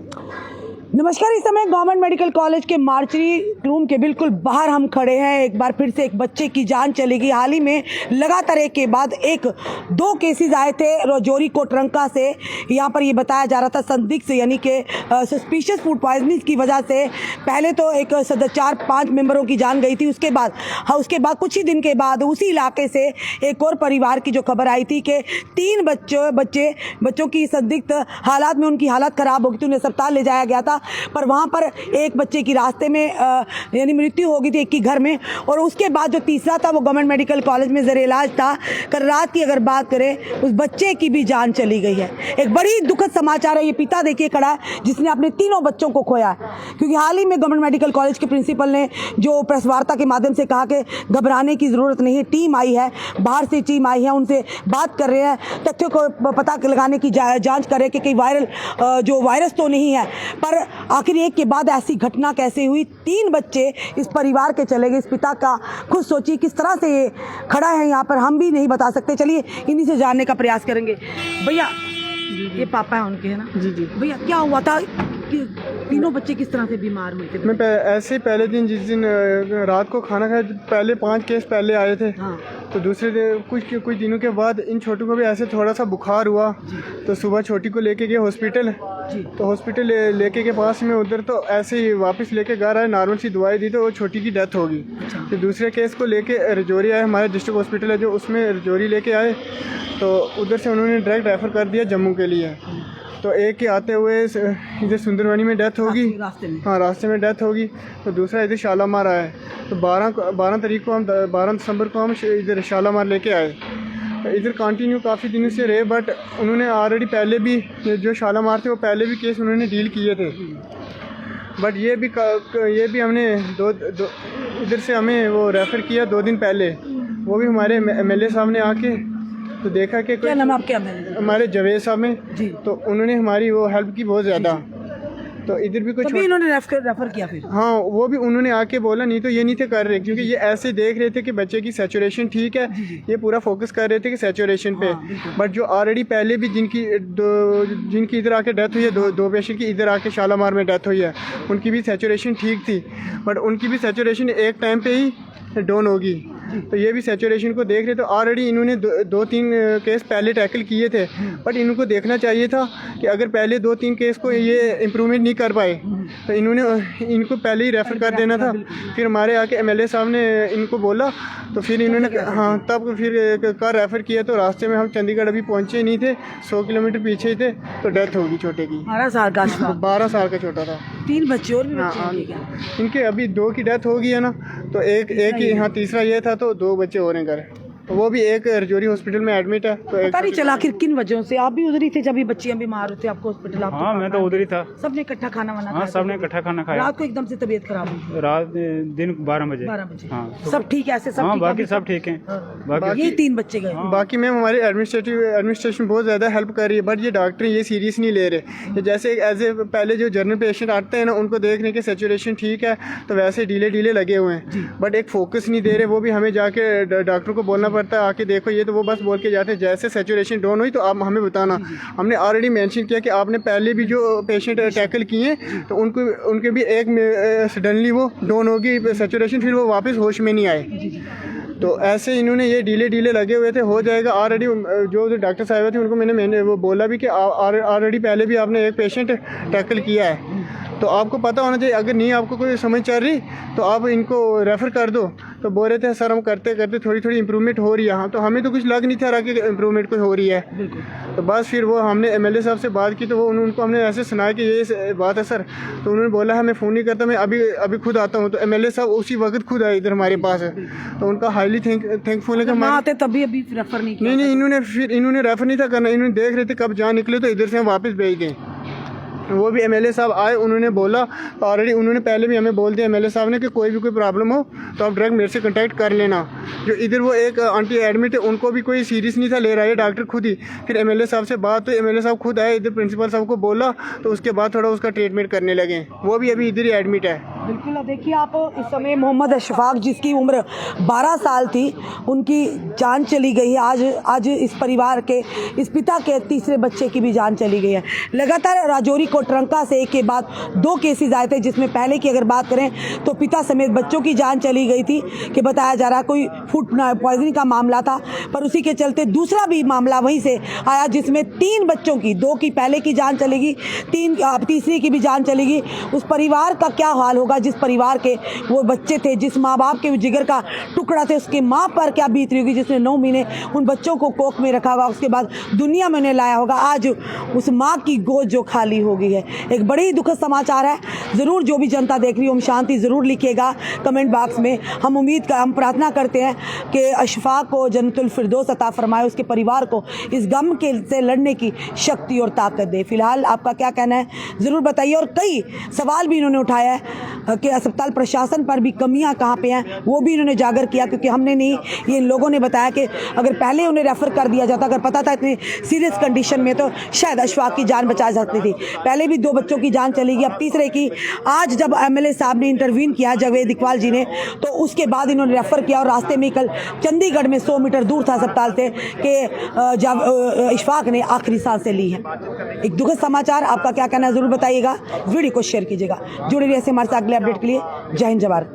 नमस्कार। इस समय गवर्नमेंट मेडिकल कॉलेज के मार्चरी रूम के बिल्कुल बाहर हम खड़े हैं। एक बार फिर से एक बच्चे की जान चली गई। हाल ही में लगातार एक के बाद एक 2 केसेस आए थे राजौरी कोटरंका से। यहाँ पर ये बताया जा रहा था संदिग्ध यानी कि सस्पिशियस फूड पॉइजनिंग की वजह से पहले तो एक 4-5 मेंबरों की जान गई थी। उसके बाद कुछ ही दिन के बाद उसी इलाके से एक और परिवार की जो खबर आई थी कि 3 बच्चों की संदिग्ध हालात में उनकी हालत ख़राब हो गई थी। उन्हें अस्पताल ले जाया गया था, पर वहाँ पर एक बच्चे की रास्ते में यानी मृत्यु हो गई थी, एक की घर में। और उसके बाद जो तीसरा था वो गवर्नमेंट मेडिकल कॉलेज में ज़ेर इलाज था। कल रात की अगर बात करें, उस बच्चे की भी जान चली गई है। एक बड़ी दुखद समाचार है। ये पिता देखिए खड़ा है जिसने अपने 3 बच्चों को खोया है, क्योंकि हाल ही में गवर्नमेंट मेडिकल कॉलेज के प्रिंसिपल ने जो प्रेस वार्ता के माध्यम से कहा कि घबराने की ज़रूरत नहीं है, टीम आई है, बाहर से टीम आई है, उनसे बात कर रहे हैं, तथ्यों को पता लगाने की जांच कर रहे हैं कि कहीं वायरस तो नहीं है। पर आखिर एक के बाद ऐसी घटना कैसे हुई? 3 बच्चे इस परिवार के चले गए। इस पिता का खुद सोचिए किस तरह से ये खड़ा है यहाँ पर, हम भी नहीं बता सकते। चलिए इन्हीं से जानने का प्रयास करेंगे। भैया, ये पापा है उनके, है ना? जी जी। भैया, क्या हुआ था कि 3 बच्चे किस तरह से बीमार हुए थे? मैं ऐसे ही पहले दिन जिस दिन रात को खाना खाया, पहले 5 केस पहले आए थे। हाँ। तो दूसरे दिन कुछ दिनों के बाद इन छोटों को भी ऐसे थोड़ा सा बुखार हुआ। तो सुबह छोटी को लेके गए हॉस्पिटल। तो हॉस्पिटल लेके के पास में उधर तो ऐसे ही वापस लेके घर आए, नॉर्मल सी दवाई दी तो वो छोटी की डेथ होगी। फिर दूसरे केस को लेके राजौरी आए, हमारे डिस्ट्रिक्ट हॉस्पिटल है जो, उसमें राजौरी लेके आए। तो उधर से उन्होंने डायरेक्ट रेफ़र कर दिया जम्मू के लिए। तो एक के आते हुए इधर सुंदरवानी में डेथ होगी, रास्ते में डेथ होगी। तो दूसरा इधर शालामार आया। तो 12 तारीख को हम 12 दिसंबर को हम इधर शालामार लेके आए। तो इधर कंटिन्यू काफ़ी दिनों से रहे, बट उन्होंने ऑलरेडी पहले भी जो शालामार थे वो पहले भी केस उन्होंने डील किए थे। बट ये भी हमने दो इधर से हमें वो रेफ़र किया 2 दिन पहले। वो भी हमारे MLA साहब ने आके तो देखा कि क्या नाम आपके? हमारे जावेद साहब में जी। तो उन्होंने हमारी वो हेल्प की बहुत ज़्यादा। तो इधर भी कुछ इन्होंने रेफर किया फिर? हाँ, वो भी उन्होंने आके बोला, नहीं तो ये नहीं थे कर रहे, क्योंकि ये ऐसे देख रहे थे कि बच्चे की सैचुरेशन ठीक है। ये पूरा फोकस कर रहे थे कि सैचुरेशन पे। बट जो ऑलरेडी पहले भी जिनकी इधर आके डेथ हुई है, 2 पेशेंट की इधर आके शालामार में डेथ हुई है, उनकी भी सैचुरेशन ठीक थी। बट उनकी भी सैचुरेशन एक टाइम पे ही डाउन होगी। तो ये भी सैचुरेशन को देख रहे थे। ऑलरेडी इन्होंने 2-3 केस पहले टैकल किए थे। बट इनको देखना चाहिए था कि अगर पहले 2-3 केस को ये इम्प्रूवमेंट नहीं कर पाए तो इनको पहले ही रेफ़र कर देना था। फिर हमारे आके MLA साहब ने इनको बोला, तो फिर इन्होंने तब फिर कार रेफ़र किया। तो रास्ते में हम चंडीगढ़ अभी पहुँचे नहीं थे, 100 किलोमीटर पीछे ही थे, तो डेथ होगी छोटे की। 12 साल का? 12 साल का छोटा था। 3 बच्चे और भी बच्चे इनके अभी 2 की डेथ हो गई है ना, तो एक ही, हाँ, तीसरा ये था, तो 2 बच्चे और हैं घर। तो वो भी एक राजौरी हॉस्पिटल में एडमिट है। तो पता नहीं चला आखिर किन वजहों से। आप भी उधर ही थे जब ये बच्चियां बीमार होते आपको हॉस्पिटल? हाँ, मैं तो उधर ही था। सबने इकट्ठा खाना वाना? हाँ, सबने इकट्ठा खाना खाया। रात को एकदम से तबीयत खराब हुई? रात दिन 12 बजे। हाँ, सब ठीक है? ऐसे सब? हाँ, बाकी सब ठीक है। बाकी ये 3 बच्चे गए। बाकी मैम हमारी एडमिनिस्ट्रेशन बहुत ज़्यादा हेल्प कर रही है, बट ये डॉक्टर ये सीरियस नहीं ले रहे। जैसे एज ए पहले जो जनरल पेशेंट आते हैं ना, उनको देख रहे कि सैचुरेशन ठीक है, तो वैसे डीले लगे हुए हैं। बट एक फोकस नहीं दे रहे। वो भी हमें जाके डॉक्टर को बोलना पड़ता है, आके देखो। ये तो वो बस बोल के जाते हैं जैसे सैचुरेशन डाउन हुई तो आप हमें बताना। हमने ऑलरेडी मेंशन किया कि आपने पहले भी जो पेशेंट टैकल किए तो उनके भी एक सडनली वो डाउन होगी सैचुरेशन, फिर वो वापस होश में नहीं आए। तो ऐसे इन्होंने ये डीले लगे हुए थे। हो जाएगा ऑलरेडी। जो डॉक्टर साहब थे उनको मैंने वो बोला भी कि ऑलरेडी पहले भी आपने एक पेशेंट टैकल किया है, तो आपको पता होना चाहिए। अगर नहीं आपको कोई समझ चल रही तो आप इनको रेफ़र कर दो। तो बोल रहे थे सर हम करते थोड़ी इम्प्रूवमेंट हो रही है। हाँ, तो हमें तो कुछ लग नहीं था रहा कि इम्प्रूवमेंट कोई हो रही है। तो बस फिर वो हमने MLA साहब से बात की, तो वो उनको हमने ऐसे सुनाया कि ये बात है सर। तो उन्होंने बोला हमें फ़ोन नहीं करता, मैं अभी खुद आता हूँ। तो MLA साहब उसी वक्त खुद आए इधर हमारे पास है। तो उनका हाईली थैंकफुल है कि आते तभी अभी रेफ़र नहीं किया? नहीं, इन्होंने रेफ़र नहीं था करना। इन्होंने देख रहे थे कब जान निकले तो इधर से हम वापस भेज दें। वो भी MLA साहब आए, उन्होंने बोला ऑलरेडी। उन्होंने पहले भी हमें बोल दिया MLA साहब ने कि कोई प्रॉब्लम हो तो आप डायरेक्ट मेरे से कांटेक्ट कर लेना। जो इधर वो एक आंटी एडमिट है, उनको भी कोई सीरियस नहीं था ले रहा है डॉक्टर खुद ही। फिर MLA साहब से बात हुई, MLA साहब खुद आए, इधर प्रिंसिपल साहब को बोला, तो उसके बाद थोड़ा उसका ट्रीटमेंट करने लगे। वो भी अभी इधर ही एडमिट है। बिल्कुल। अब देखिए आप इस समय मोहम्मद अशफाक जिसकी उम्र 12 साल थी, उनकी जान चली गई है। आज इस परिवार के, इस पिता के तीसरे बच्चे की भी जान चली गई है। लगातार राजौरी कोटरंका से एक के बाद दो केसेस आए थे, जिसमें पहले की अगर बात करें तो पिता समेत बच्चों की जान चली गई थी कि बताया जा रहा कोई फूड पॉइजनिंग का मामला था, पर उसी के चलते दूसरा भी मामला वहीं से आया जिसमें 3 बच्चों की, 2 की पहले की जान चलेगी, तीसरी की भी जान चलेगी। उस परिवार का क्या हाल होगा जिस परिवार के वो बच्चे थे, जिस माँ बाप के जिगर का टुकड़ा थे, उसके माँ पर क्या बीत रही होगी जिसने 9 महीने उन बच्चों को कोख में रखा होगा, उसके बाद दुनिया में उन्हें लाया होगा। आज उस माँ की गोद जो खाली हो गई है, एक बड़ी दुखद समाचार है। ज़रूर जो भी जनता देख रही है ओम शांति ज़रूर लिखिएगा कमेंट बॉक्स में। हम प्रार्थना करते हैं कि अशफाक को जन्नतुल फिरदौस अता फरमाए, उसके परिवार को इस गम के से लड़ने की शक्ति और ताकत दे। फिलहाल आपका क्या कहना है ज़रूर बताइए। और कई सवाल भी इन्होंने उठाया है कि अस्पताल प्रशासन पर भी कमियां कहाँ पे हैं, वो भी इन्होंने जागर किया, क्योंकि हमने नहीं, ये लोगों ने बताया कि अगर पहले उन्हें रेफ़र कर दिया जाता, अगर पता था इतनी सीरियस कंडीशन में, तो शायद अशफाक की जान बचा सकती थी। पहले भी 2 बच्चों की जान चली गई, अब तीसरे की। आज जब एमएलए साहब ने इंटरवीन किया, जावेद इकबाल जी ने, तो उसके बाद इन्होंने रेफ़र किया और रास्ते में कल चंडीगढ़ में 100 मीटर दूर था अस्पताल से कि अशफाक ने आखिरी सांसें ली हैं। एक दुखद समाचार। आपका क्या कहना है ज़रूर बताइएगा, वीडियो को शेयर कीजिएगा। जुड़े रहिए ऐसे हमारे साथ अगले अपडेट के लिए। जय हिंद, जय भारत।